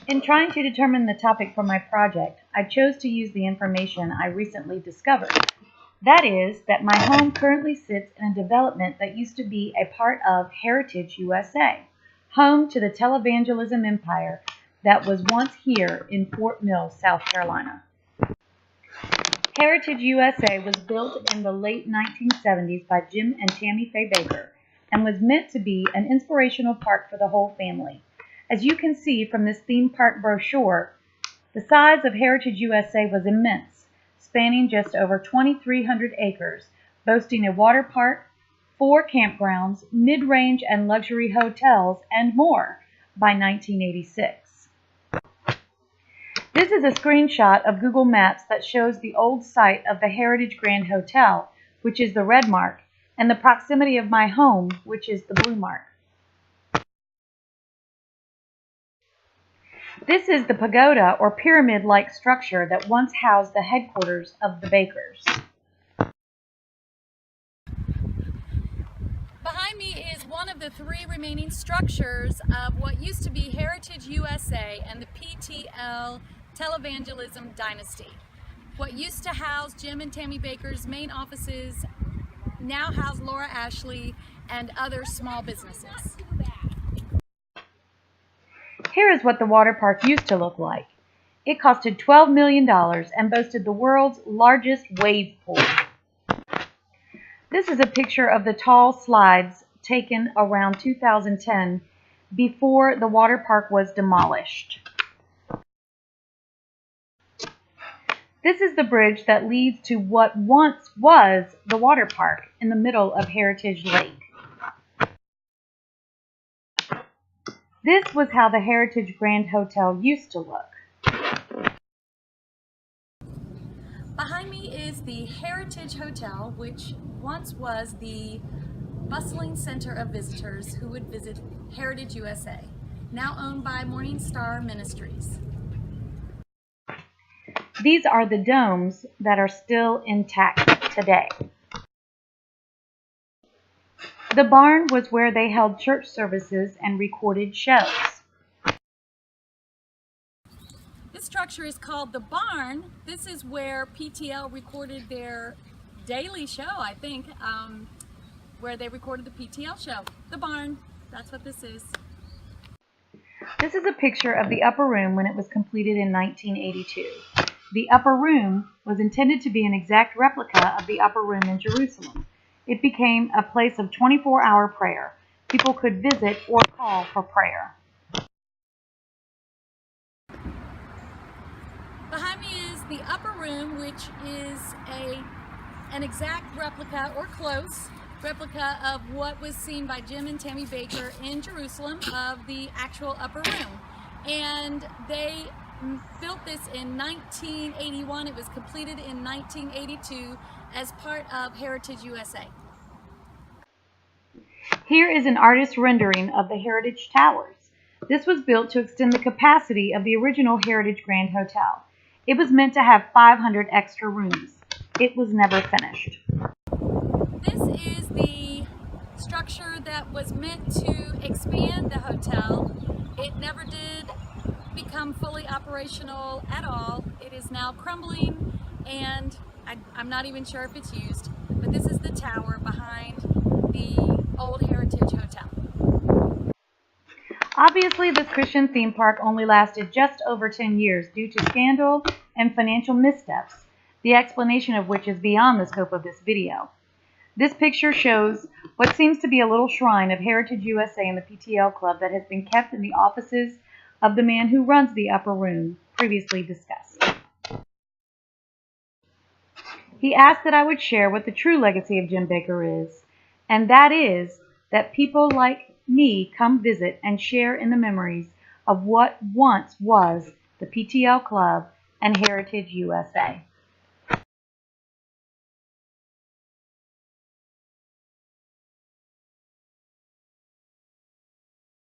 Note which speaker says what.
Speaker 1: In trying to determine the topic for my project, I chose to use the information I recently discovered. That is, that my home currently sits in a development that used to be a part of Heritage USA, home to the televangelism empire that was once here in Fort Mill, South Carolina. Heritage USA was built in the late 1970s by Jim and Tammy Faye Baker and was meant to be an inspirational park for the whole family. As you can see from this theme park brochure, the size of Heritage USA was immense, spanning just over 2,300 acres, boasting a water park, 4 campgrounds, mid-range and luxury hotels, and more by 1986. This is a screenshot of Google Maps that shows the old site of the Heritage Grand Hotel, which is the red mark, and the proximity of my home, which is the blue mark. This is the pagoda or pyramid-like structure that once housed the headquarters of the Bakers.
Speaker 2: Behind me is one of the 3 remaining structures of what used to be Heritage USA and the PTL televangelism dynasty. What used to house Jim and Tammy Baker's main offices now house Laura Ashley and other small businesses.
Speaker 1: Here is what the water park used to look like. It costed $12 million and boasted the world's largest wave pool. This is a picture of the tall slides taken around 2010 before the water park was demolished. This is the bridge that leads to what once was the water park in the middle of Heritage Lake. This was how the Heritage Grand Hotel used to look.
Speaker 2: Behind me is the Heritage Hotel, which once was the bustling center of visitors who would visit Heritage USA, now owned by Morningstar Ministries.
Speaker 1: These are the domes that are still intact today. The barn was where they held church services and recorded shows.
Speaker 2: This structure is called the barn. This is where PTL recorded their daily show, I think, where they recorded the PTL show. The barn, that's what this is.
Speaker 1: This is a picture of the upper room when it was completed in 1982. The upper room was intended to be an exact replica of the upper room in Jerusalem. It became a place of 24-hour prayer. People could visit or call for prayer.
Speaker 2: Behind me is the upper room, which is an exact replica, or close replica, of what was seen by Jim and Tammy Baker in Jerusalem of the actual upper room. And they built this in 1981. It was completed in 1982 as part of Heritage USA.
Speaker 1: Here is an artist's rendering of the Heritage Towers. This was built to extend the capacity of the original Heritage Grand Hotel. It was meant to have 500 extra rooms. It was never finished.
Speaker 2: This is the structure that was meant to expand the hotel. It never did become fully operational at all. It is now crumbling, and I'm not even sure if it's used, but this is the tower behind the old Heritage Hotel.
Speaker 1: Obviously, this Christian theme park only lasted just over 10 years due to scandal and financial missteps, the explanation of which is beyond the scope of this video. This picture shows what seems to be a little shrine of Heritage USA and the PTL Club that has been kept in the offices of the man who runs the upper room, previously discussed. He asked that I would share what the true legacy of Jim Baker is, and that is that people like me come visit and share in the memories of what once was the PTL Club and Heritage USA.